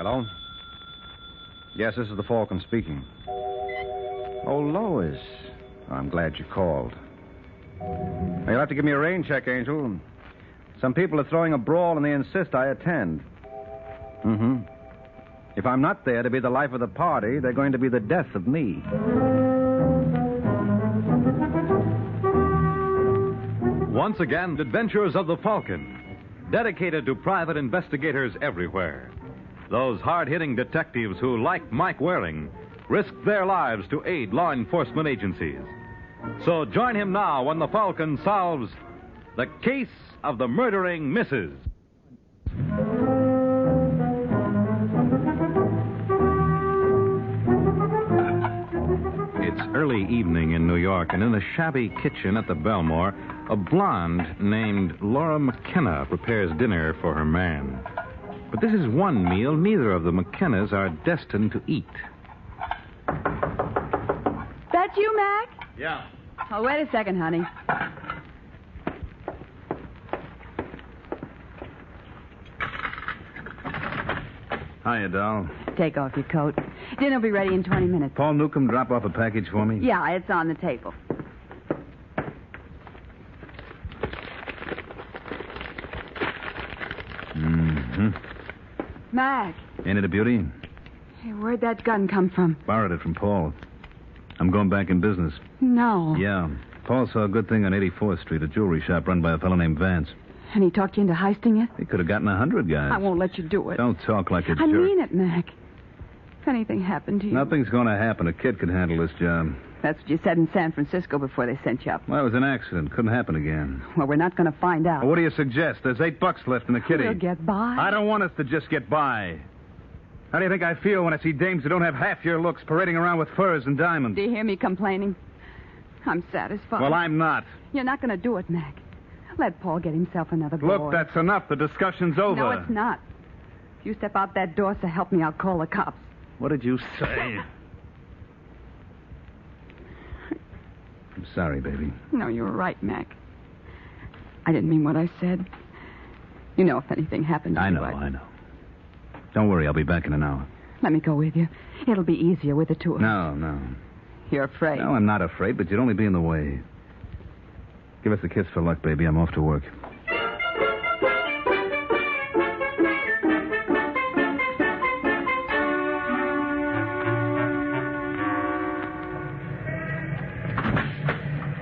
Hello? Yes, this is the Falcon speaking. Oh, Lois. I'm glad you called. You'll have to give me a rain check, Angel. Some people are throwing a brawl and they insist I attend. Mm-hmm. If I'm not there to be the life of the party, they're going to be the death of me. Once again, Adventures of the Falcon, dedicated to private investigators everywhere. Those hard-hitting detectives who, like Mike Waring, risk their lives to aid law enforcement agencies. So join him now when the Falcon solves the case of the murdering Mrs. It's early evening in New York, and in the shabby kitchen at the Belmore, a blonde named Laura McKenna prepares dinner for her man. But this is one meal neither of the McKennas are destined to eat. That you, Mac? Yeah. Oh, wait a second, honey. Hiya, doll. Take off your coat. Dinner will be ready in 20 minutes. Paul Newcomb drop off a package for me? Yeah, it's on the table. Mm-hmm. Mac. Ain't it a beauty? Hey, where'd that gun come from? Borrowed it from Paul. I'm going back in business. No. Yeah. Paul saw a good thing on 84th Street, a jewelry shop run by a fellow named Vance. And he talked you into heisting it? He could have gotten 100 guys. I won't let you do it. Don't talk like a jerk. I mean it, Mac. If anything happened to you... Nothing's going to happen. A kid can handle this job. That's what you said in San Francisco before they sent you up. Well, it was an accident. Couldn't happen again. Well, we're not going to find out. Well, what do you suggest? There's $8 left in the kitty. We'll get by. I don't want us to just get by. How do you think I feel when I see dames who don't have half your looks parading around with furs and diamonds? Do you hear me complaining? I'm satisfied. Well, I'm not. You're not going to do it, Mac. Let Paul get himself another boy. Look, that's enough. The discussion's over. No, it's not. If you step out that door, so help me, I'll call the cops. What did you say? I'm sorry, baby. No, you were right, Mac. I didn't mean what I said. You know, if anything happened to I you, know. Don't worry, I'll be back in an hour. Let me go with you. It'll be easier with the two of us. No. You're afraid. No, I'm not afraid, but you'd only be in the way. Give us a kiss for luck, baby. I'm off to work.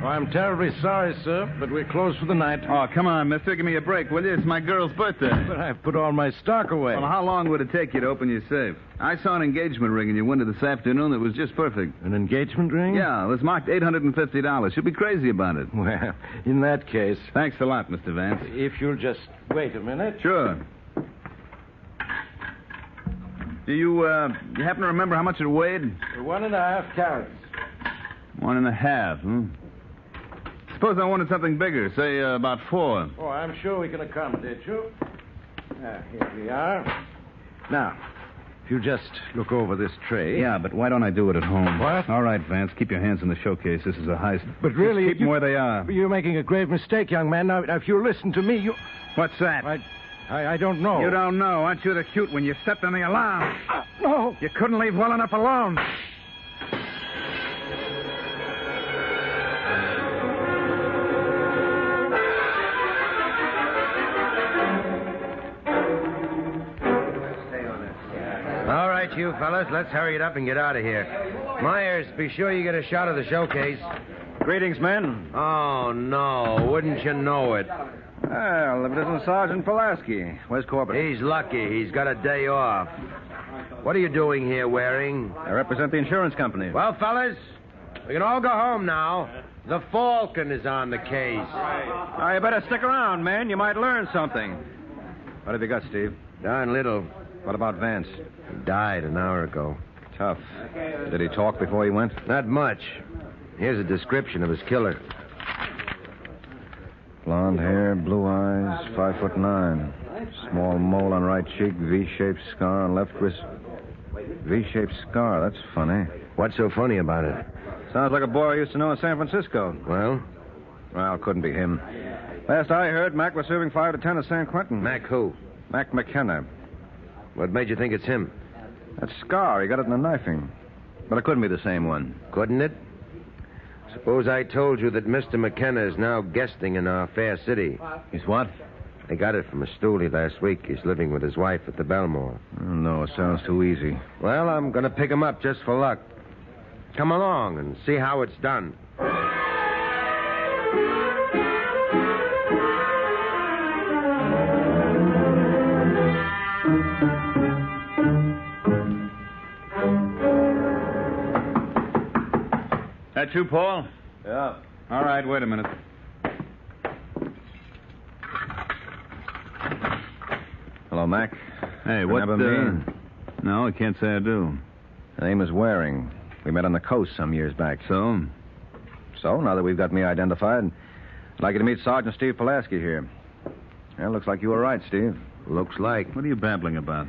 I'm terribly sorry, sir, but we're closed for the night. Oh, come on, mister. Give me a break, will you? It's my girl's birthday. But I've put all my stock away. Well, how long would it take you to open your safe? I saw an engagement ring in your window this afternoon that was just perfect. An engagement ring? Yeah, it was marked $850. You'll be crazy about it. Well, in that case... Thanks a lot, Mr. Vance. If you'll just wait a minute. Sure. Do you happen to remember how much it weighed? 1.5 carats. 1.5, hmm? Suppose I wanted something bigger, say about 4. Oh, I'm sure we can accommodate you. Here we are. Now, if you just look over this tray. Yeah, but why don't I do it at home? What? All right, Vance, keep your hands in the showcase. This is a heist. But really... Just keep them where they are. You're making a grave mistake, young man. Now, if you listen to me, you... What's that? I don't know. You don't know. Aren't you the cute when you stepped on the alarm? No. You couldn't leave well enough alone. All right, you fellas, let's hurry it up and get out of here. Myers, be sure you get a shot of the showcase. Greetings, men. Oh, no. Wouldn't you know it? Well, if it isn't Sergeant Pulaski. Where's Corbett? He's lucky. He's got a day off. What are you doing here, Waring? I represent the insurance company. Well, fellas, we can all go home now. The Falcon is on the case. Oh, you better stick around, man. You might learn something. What have you got, Steve? Darn little. What about Vance? He died an hour ago. Tough. Did he talk before he went? Not much. Here's a description of his killer. Blonde hair, blue eyes, 5'9". Small mole on right cheek, V-shaped scar on left wrist. V-shaped scar, that's funny. What's so funny about it? Sounds like a boy I used to know in San Francisco. Well, couldn't be him. Last I heard, Mac was serving 5 to 10 at San Quentin. Mac who? Mac McKenna. What made you think it's him? That scar, he got it in the knifing. But it couldn't be the same one. Couldn't it? Suppose I told you that Mr. McKenna is now guesting in our fair city. He's what? I got it from a stoolie last week. He's living with his wife at the Belmore. Oh, no, it sounds too easy. Well, I'm going to pick him up just for luck. Come along and see how it's done. That you, Paul? Yeah. All right, wait a minute. Hello, Mac. Hey, what... Remember me? No, I can't say I do. The name is Waring. We met on the coast some years back. So? So, now that we've got me identified, I'd like you to meet Sergeant Steve Pulaski here. Well, looks like you were right, Steve. Looks like. What are you babbling about?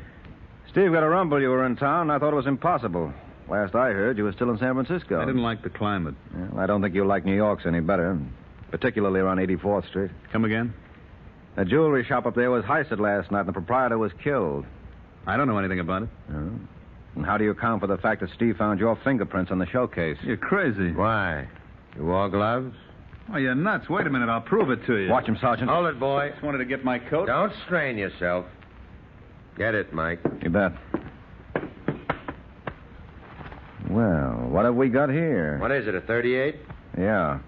Steve got a rumble you were in town. I thought it was impossible. Last I heard, you were still in San Francisco. I didn't like the climate. Well, I don't think you'll like New York's any better, particularly around 84th Street. Come again? The jewelry shop up there was heisted last night, and the proprietor was killed. I don't know anything about it. Oh. And how do you account for the fact that Steve found your fingerprints on the showcase? You're crazy. Why? You wore gloves? Oh, you're nuts. Wait a minute. I'll prove it to you. Watch him, Sergeant. Hold it, boy. Just wanted to get my coat. Don't strain yourself. Get it, Mike. You bet. Well, what have we got here? What is it, a 38? Yeah.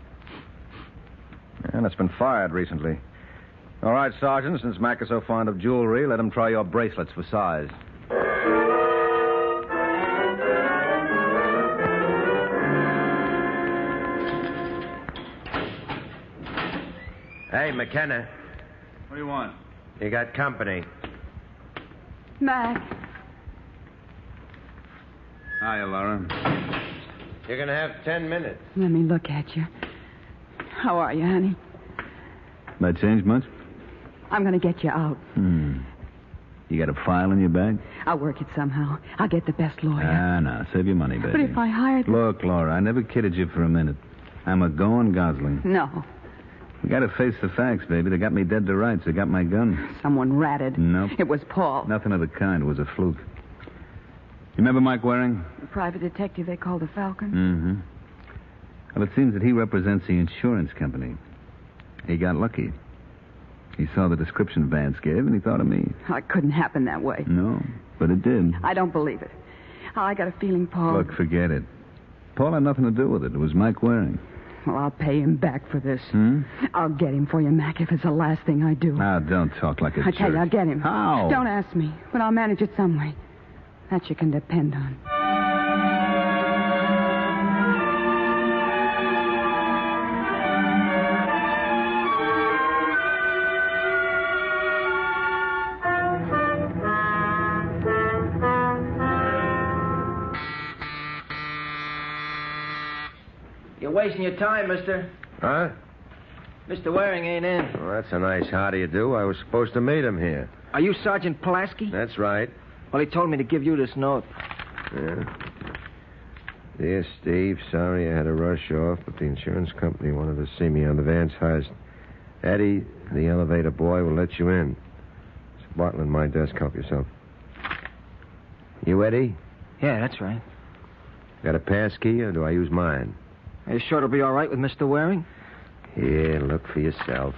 And it's been fired recently. All right, Sergeant, since Mac is so fond of jewelry, let him try your bracelets for size. Hey, McKenna. What do you want? You got company. Mac. Hiya, Laura. You're going to have 10 minutes. Let me look at you. How are you, honey? That change much? I'm going to get you out. You got a file in your bag? I'll work it somehow. I'll get the best lawyer. No. Save your money, baby. But if I hired... Look, Laura, I never kidded you for a minute. I'm a going Gosling. No. We got to face the facts, baby. They got me dead to rights. They got my gun. Someone ratted. Nope. It was Paul. Nothing of the kind. It was a fluke. You remember Mike Waring? The private detective they called the Falcon? Mm-hmm. Well, it seems that he represents the insurance company. He got lucky. He saw the description Vance gave, and he thought of me. Oh, it couldn't happen that way. No, but it did. I don't believe it. I got a feeling Paul... Look, forget it. Paul had nothing to do with it. It was Mike Waring. Well, I'll pay him back for this. Hmm? I'll get him for you, Mac, if it's the last thing I do. Now, don't talk like a I tell you, I'll get him. How? Don't ask me, but I'll manage it some way. That you can depend on. You're wasting your time, mister. Huh? Mr. Waring ain't in. Well, that's a nice how do you do. I was supposed to meet him here. Are you Sergeant Pulaski? That's right. Well, he told me to give you this note. Yeah. Dear Steve, sorry I had to rush off, but the insurance company wanted to see me on the Vance heist. Eddie, the elevator boy, will let you in. It's a bottle in my desk. Help yourself. You Eddie? Yeah, that's right. Got a pass key, or do I use mine? Are you sure it'll be all right with Mr. Waring? Yeah, look for yourself.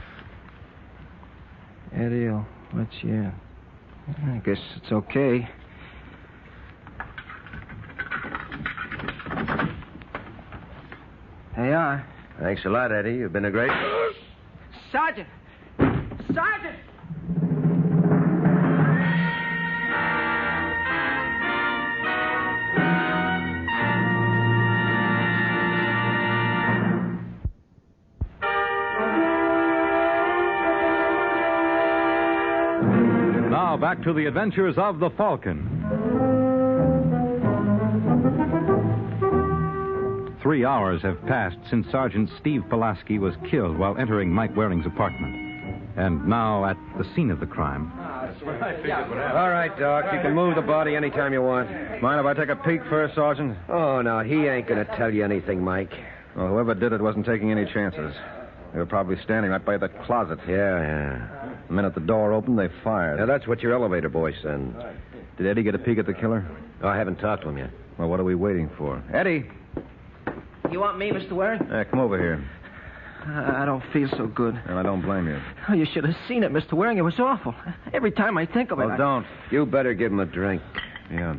Eddie, I'll let you in. I guess it's okay. There you are. Thanks a lot, Eddie. You've been a great... Sergeant! Sergeant! Now back to the adventures of the Falcon. 3 hours have passed since Sergeant Steve Pulaski was killed while entering Mike Waring's apartment. And now at the scene of the crime. All right, Doc. You can move the body anytime you want. Mind if I take a peek first, Sergeant? Oh, no, he ain't going to tell you anything, Mike. Well, whoever did it wasn't taking any chances. They were probably standing right by the closet. Yeah. The minute the door opened, they fired. Now, that's what your elevator boy said. Did Eddie get a peek at the killer? Oh, I haven't talked to him yet. Well, what are we waiting for? Eddie! You want me, Mr. Waring? Come over here. I don't feel so good. And I don't blame you. Oh, you should have seen it, Mr. Waring. It was awful. Every time I think of it, Well, don't. You better give him a drink. Yeah.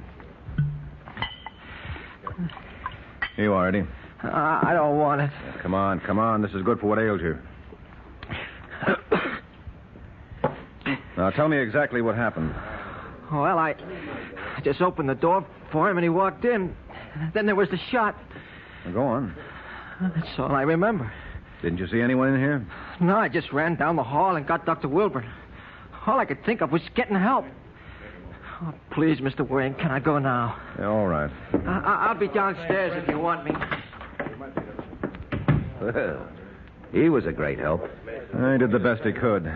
Here you are, Eddie. I don't want it. Come on. This is good for what ails you. Now, tell me exactly what happened. Well, I just opened the door for him, and he walked in. Then there was the shot. Well, go on. That's all I remember. Didn't you see anyone in here? No, I just ran down the hall and got Dr. Wilburn. All I could think of was getting help. Oh, please, Mr. Waring, can I go now? Yeah, all right. I'll be downstairs if you want me. Well, he was a great help. He did the best he could.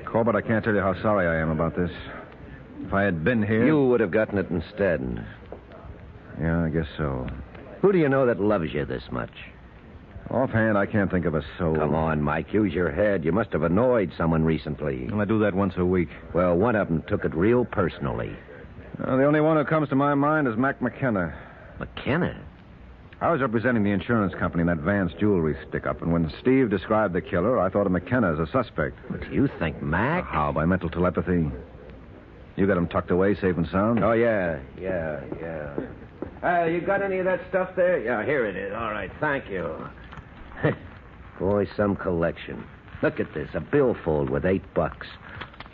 Corbett, I can't tell you how sorry I am about this. If I had been here... You would have gotten it instead. Yeah, I guess so. Who do you know that loves you this much? Offhand, I can't think of a soul. Come on, Mike, use your head. You must have annoyed someone recently. Well, I do that once a week. Well, one of them took it real personally. The only one who comes to my mind is Mac McKenna. McKenna? I was representing the insurance company in that Vance jewelry stick-up, and when Steve described the killer, I thought of McKenna as a suspect. What, do you think Mac? How? By mental telepathy. You got him tucked away, safe and sound? Oh, yeah. You got any of that stuff there? Yeah, here it is. All right, thank you. Boy, some collection. Look at this, a billfold with $8.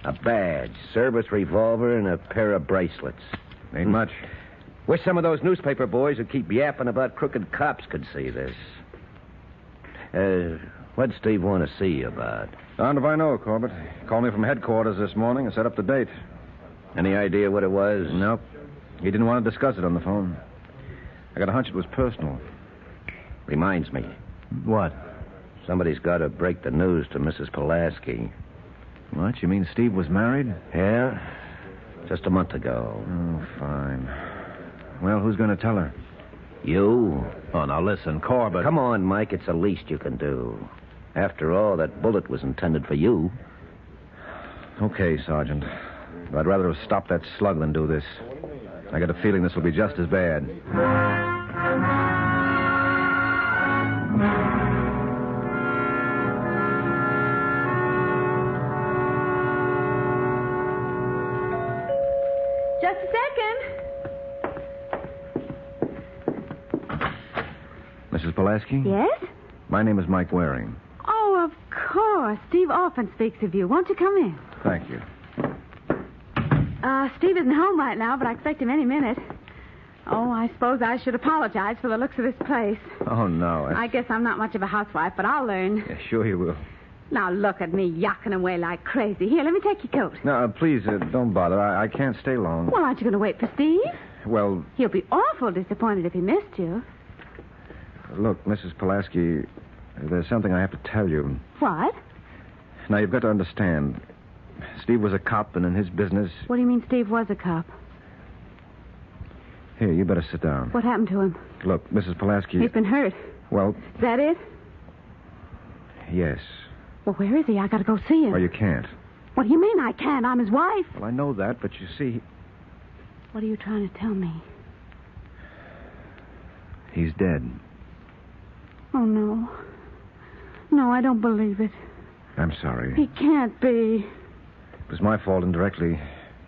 A badge, service revolver, and a pair of bracelets. Ain't much. Wish some of those newspaper boys who keep yapping about crooked cops could see this. What'd Steve want to see you about? Darned if I know, Corbett. He called me from headquarters this morning and set up the date. Any idea what it was? Nope. He didn't want to discuss it on the phone. I got a hunch it was personal. Reminds me. What? Somebody's got to break the news to Mrs. Pulaski. What? You mean Steve was married? Yeah? Just a month ago. Oh, fine. Well, who's going to tell her? You? Oh, now listen, Corbett. Come on, Mike. It's the least you can do. After all, that bullet was intended for you. Okay, Sergeant. I'd rather have stopped that slug than do this. I got a feeling this will be just as bad. Just a second. Mrs. Pulaski? Yes? My name is Mike Waring. Oh, of course. Steve often speaks of you. Won't you come in? Thank you. Steve isn't home right now, but I expect him any minute. Oh, I suppose I should apologize for the looks of this place. Oh, no. I guess I'm not much of a housewife, but I'll learn. Yeah, sure you will. Now, look at me yucking away like crazy. Here, let me take your coat. No, please, don't bother. I can't stay long. Well, aren't you going to wait for Steve? Well, He'll be awful disappointed if he missed you. look, Mrs. Pulaski, there's something I have to tell you. What? Now, you've got to understand. Steve was a cop, and in his business... What do you mean Steve was a cop? Here, you better sit down. What happened to him? Look, Mrs. Pulaski... He's been hurt. Well, Is that it? yes. Well, where is he? I got to go see him. Well, you can't. What do you mean I can't? I'm his wife. Well, I know that, but you see, What are you trying to tell me? he's dead. Oh, no. No, I don't believe it. I'm sorry. He can't be. It was my fault indirectly.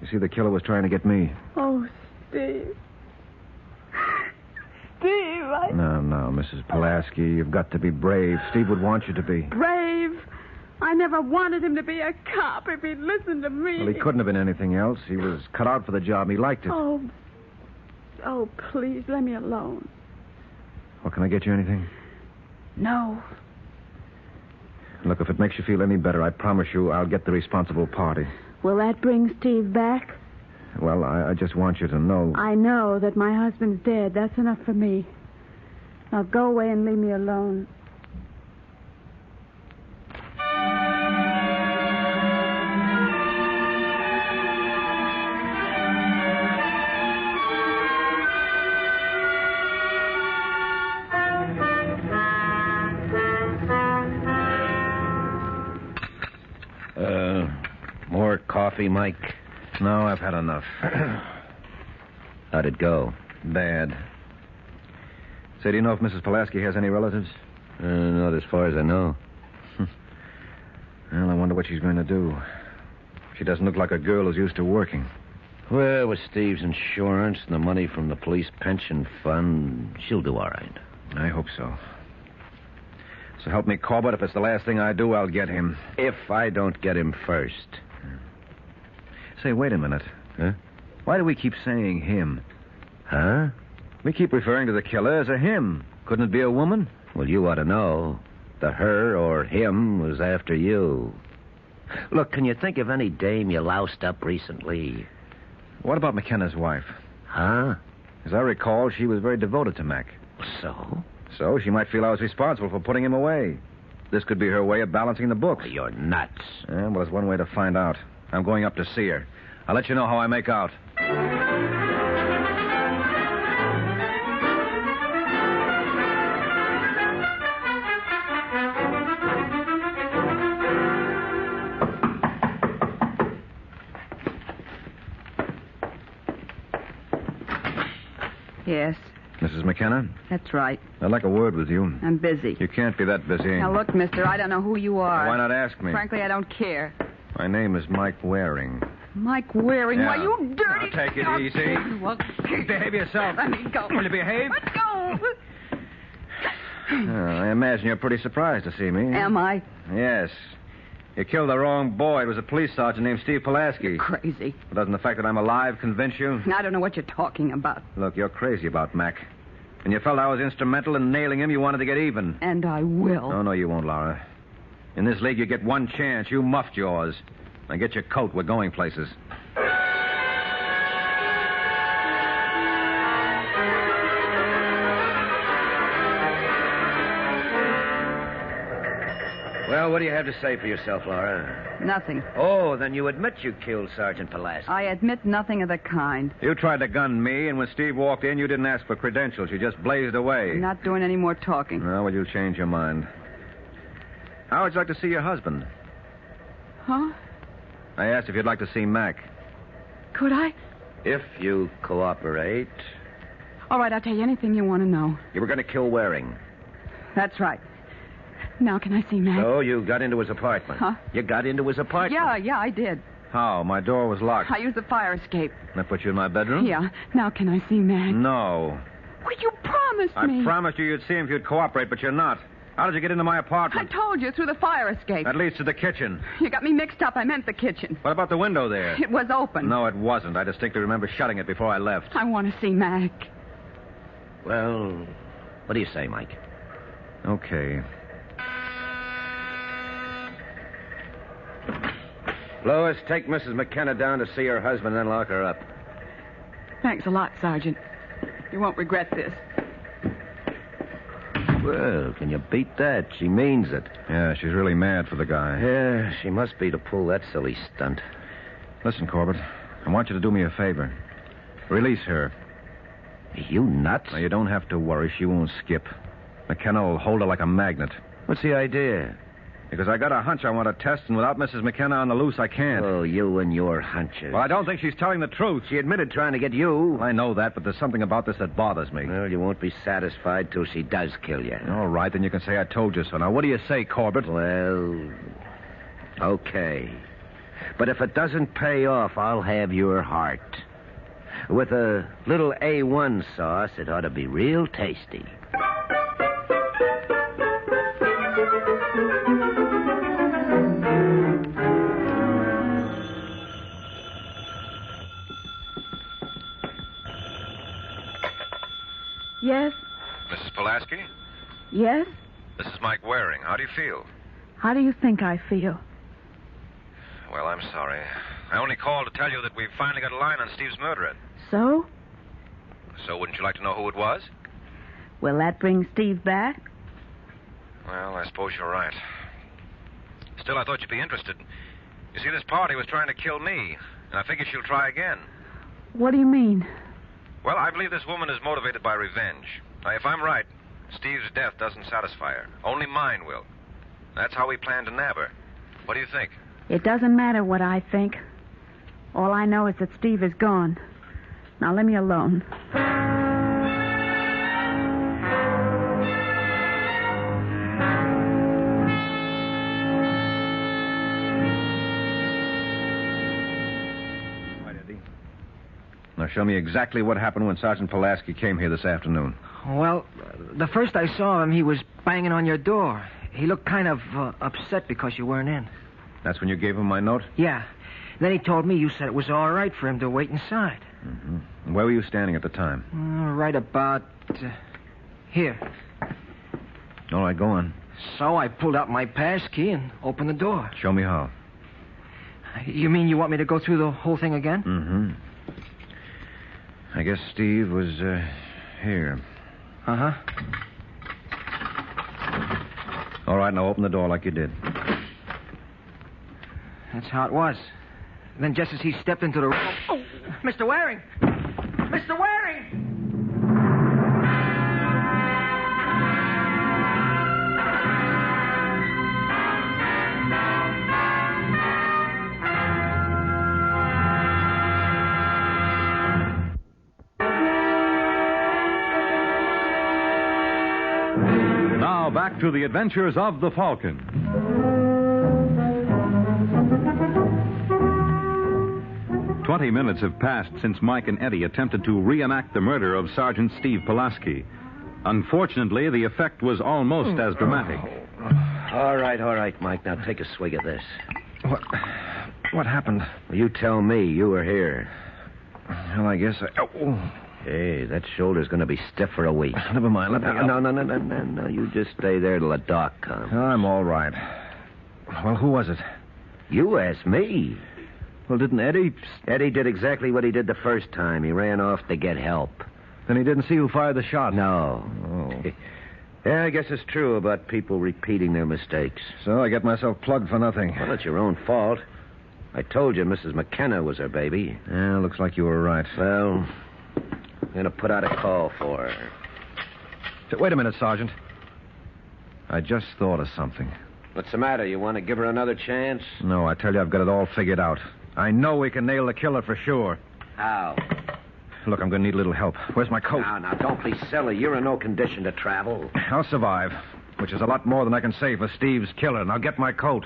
You see, the killer was trying to get me. Oh, Steve. Steve, No, Mrs. Pulaski, you've got to be brave. Steve would want you to be. Brave. I never wanted him to be a cop if he'd listened to me. Well, he couldn't have been anything else. He was cut out for the job. He liked it. Oh, please, let me alone. Well, can I get you anything? No. Look, if it makes you feel any better, I promise you I'll get the responsible party. Will that bring Steve back? Well, I just want you to know. I know that my husband's dead. That's enough for me. Now go away and leave me alone. More coffee, Mike? No, I've had enough. How'd it go? Bad. Say, do you know if Mrs. Pulaski has any relatives? Not as far as I know. Well, I wonder what she's going to do. She doesn't look like a girl who's used to working. Well, with Steve's insurance and the money from the police pension fund, she'll do all right. I hope so. So help me, Corbett. If it's the last thing I do, I'll get him. If I don't get him first. Say, wait a minute. Huh? Why do we keep saying him? Huh? We keep referring to the killer as a him. Couldn't it be a woman? Well, you ought to know. The her or him was after you. Look, can you think of any dame you loused up recently? What about McKenna's wife? Huh? As I recall, she was very devoted to Mac. So? So she might feel I was responsible for putting him away. This could be her way of balancing the books. You're nuts. Well, there's one way to find out. I'm going up to see her. I'll let you know how I make out. Yes, Mrs. McKenna, that's right. I'd like a word with you. I'm busy. You can't be that busy. Now, look, mister, I don't know who you are. Why not ask me? Frankly, I don't care. My name is Mike Waring. Mike Waring? Yeah. Why, you dirty... Now, take it easy. Well, Behave yourself. let me go. Will you behave? Let's go. I imagine you're pretty surprised to see me. Am I? Yes. You killed the wrong boy. It was a police sergeant named Steve Pulaski. Crazy. Doesn't the fact that I'm alive convince you? I don't know what you're talking about. Look, you're crazy about Mac. When you felt I was instrumental in nailing him, you wanted to get even. And I will. Oh, no, you won't, Laura. In this league, you get one chance. You muffed yours. Now get your coat. We're going places. Well, what do you have to say for yourself, Laura? Nothing. Oh, then you admit you killed Sergeant Pulaski. I admit nothing of the kind. You tried to gun me, and when Steve walked in, you didn't ask for credentials. You just blazed away. I'm not doing any more talking. Now, will you change your mind? How would you like to see your husband? Huh? I asked if you'd like to see Mac. Could I? If you cooperate. All right, I'll tell you anything you want to know. You were going to kill Waring. That's right. Now, can I see Mac? So you got into his apartment. Huh? You got into his apartment. Yeah, I did. How? My door was locked. I used the fire escape. That put you in my bedroom? Yeah. Now, can I see Mac? No. Well, you promised me. I promised you you'd see him if you'd cooperate, but you're not. How did you get into my I apartment? told you, through the fire escape. That leads to the kitchen. You got me mixed up. I meant the kitchen. What about the window there? It was open. No, it wasn't. I distinctly remember shutting it before I left. I want to see Mac. Well, what do you say, Mike? Okay. Lois, take Mrs. McKenna down to see her husband, then lock her up. Thanks a lot, Sergeant. You won't regret this. Well, can you beat that? She means it. Yeah, she's really mad for the guy. Yeah, she must be to pull that silly stunt. Listen, Corbett, I want you to do me a favor. Release her. You nuts? Now, you don't have to worry. She won't skip. McKenna will hold her like a magnet. What's the idea? Because I got a hunch I want to test, and without Mrs. McKenna on the loose, I can't. Oh, you and your hunches. Well, I don't think she's telling the truth. She admitted trying to get you. I know that, but there's something about this that bothers me. Well, you won't be satisfied till she does kill you. All right, then you can say I told you so. Now, what do you say, Corbett? Well, okay. But if it doesn't pay off, I'll have your heart. With a little A1 sauce, it ought to be real tasty. Yes? Mrs. Pulaski? Yes? This is Mike Waring. How do you feel? How do you think I feel? Well, I'm sorry. I only called to tell you that we've finally got a line on Steve's murderer. So? So wouldn't you like to know who it was? Will that bring Steve back? Well, I suppose you're right. Still, I thought you'd be interested. You see, this party was trying to kill me, and I figure she'll try again. What do you mean? Well, I believe this woman is motivated by revenge. Now, if I'm right, Steve's death doesn't satisfy her. Only mine will. That's how we plan to nab her. What do you think? It doesn't matter what I think. All I know is that Steve is gone. Now, let me alone. Now, show me exactly what happened when Sergeant Pulaski came here this afternoon. Well, the first I saw him, he was banging on your door. He looked kind of upset because you weren't in. That's when you gave him my note? Yeah. Then he told me you said it was all right for him to wait inside. Mm-hmm. Where were you standing at the time? Right about here. All right, go on. So I pulled out my pass key and opened the door. Show me how. You mean you want me to go through the whole thing again? Mm-hmm. I guess Steve was here. Uh-huh. All right, now open the door like you did. That's how it was. Then just as he stepped into the room... Oh, Mr. Waring! Mr. Waring! Now back to the adventures of the Falcon. "20 minutes have passed since Mike and Eddie attempted to reenact the murder of Sergeant Steve Pulaski. Unfortunately, the effect was almost as dramatic. All right, Mike. Now take a swig of this. What happened? Well, you tell me. You were here. Well, I guess Hey, that shoulder's going to be stiff for a week. Never mind. Let me go. No. You just stay there till the doc comes. I'm all right. Well, who was it? You asked me. Well, didn't Eddie... Eddie did exactly what he did the first time. He ran off to get help. Then he didn't see who fired the shot? No. Oh. Yeah, I guess it's true about people repeating their mistakes. So I get myself plugged for nothing. Well, it's your own fault. I told you Mrs. McKenna was her baby. Yeah, looks like you were right. Well, I'm going to put out a call for her. Wait a minute, Sergeant. I just thought of something. What's the matter? You want to give her another chance? No, I tell you, I've got it all figured out. I know we can nail the killer for sure. How? Look, I'm going to need a little help. Where's my coat? Now, don't be silly. You're in no condition to travel. I'll survive, which is a lot more than I can say for Steve's killer. Now get my coat.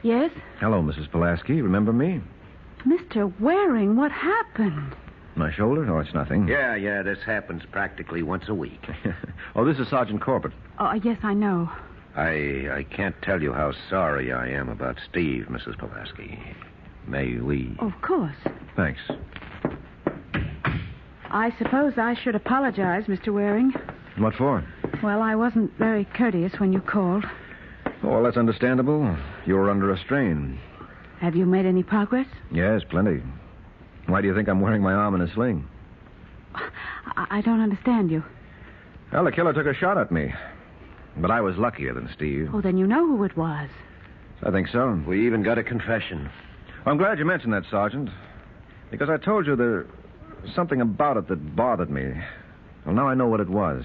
Yes? Hello, Mrs. Pulaski. Remember me? Mr. Waring, what happened? My shoulder? No, it's nothing. Yeah, this happens practically once a week. Oh, this is Sergeant Corbett. Oh, yes, I know. I can't tell you how sorry I am about Steve, Mrs. Pulaski. May we... Of course. Thanks. I suppose I should apologize, Mr. Waring. What for? Well, I wasn't very courteous when you called. Oh, well, that's understandable. You were under a strain. Have you made any progress? Yes, plenty. Why do you think I'm wearing my arm in a sling? I don't understand you. Well, the killer took a shot at me. But I was luckier than Steve. Oh, then you know who it was. I think so. We even got a confession. Well, I'm glad you mentioned that, Sergeant. Because I told you there was something about it that bothered me. Well, now I know what it was.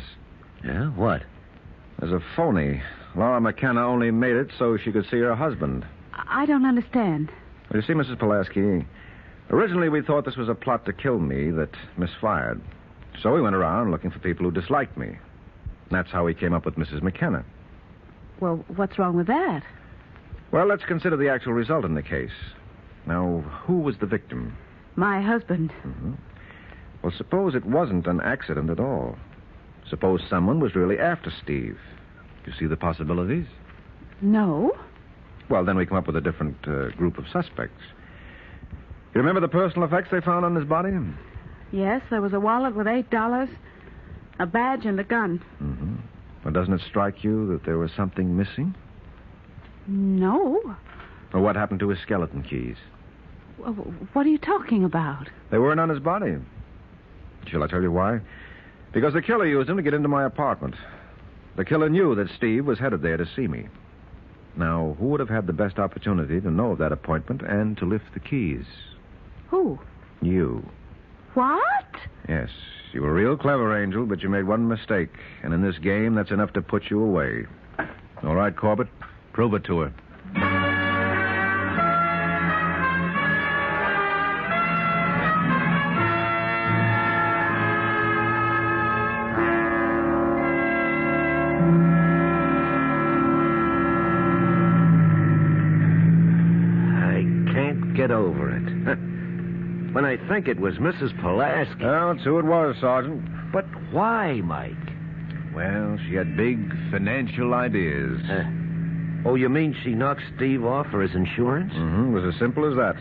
Yeah? What? There's a phony. Laura McKenna only made it so she could see her husband. I don't understand. Well, you see, Mrs. Pulaski, originally we thought this was a plot to kill me that misfired. So we went around looking for people who disliked me. That's how we came up with Mrs. McKenna. Well, what's wrong with that? Well, let's consider the actual result in the case. Now, who was the victim? My husband. Mm-hmm. Well, suppose it wasn't an accident at all. Suppose someone was really after Steve. You see the possibilities? No. Well, then we come up with a different group of suspects. You remember the personal effects they found on his body? Yes, there was a wallet with $8, a badge, and a gun. Mm-hmm. Well, doesn't it strike you that there was something missing? No. Well, what happened to his skeleton keys? What are you talking about? They weren't on his body. Shall I tell you why? Because the killer used them to get into my apartment. The killer knew that Steve was headed there to see me. Now, who would have had the best opportunity to know of that appointment and to lift the keys? Who? You. What? Yes, You were real clever, Angel, but you made one mistake. And in this game, that's enough to put you away. All right, Corbett? Prove it to her. Get over it. When I think it was Mrs. Pulaski. Well, that's who it was, Sergeant. But why, Mike? Well, she had big financial ideas. Oh, you mean she knocked Steve off for his insurance? Mm-hmm. It was as simple as that.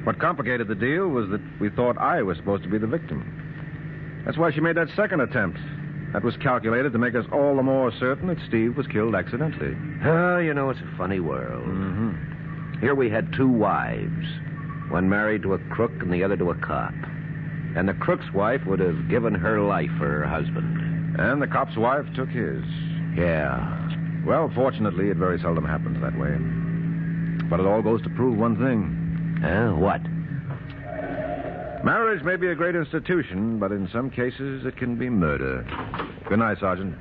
What complicated the deal was that we thought I was supposed to be the victim. That's why she made that second attempt. That was calculated to make us all the more certain that Steve was killed accidentally. Oh, you know, it's a funny world. Mm-hmm. Here we had two wives, one married to a crook and the other to a cop. And the crook's wife would have given her life for her husband. And the cop's wife took his. Yeah. Well, fortunately, it very seldom happens that way. But it all goes to prove one thing. What? Marriage may be a great institution, but in some cases it can be murder. Good night, Sergeant.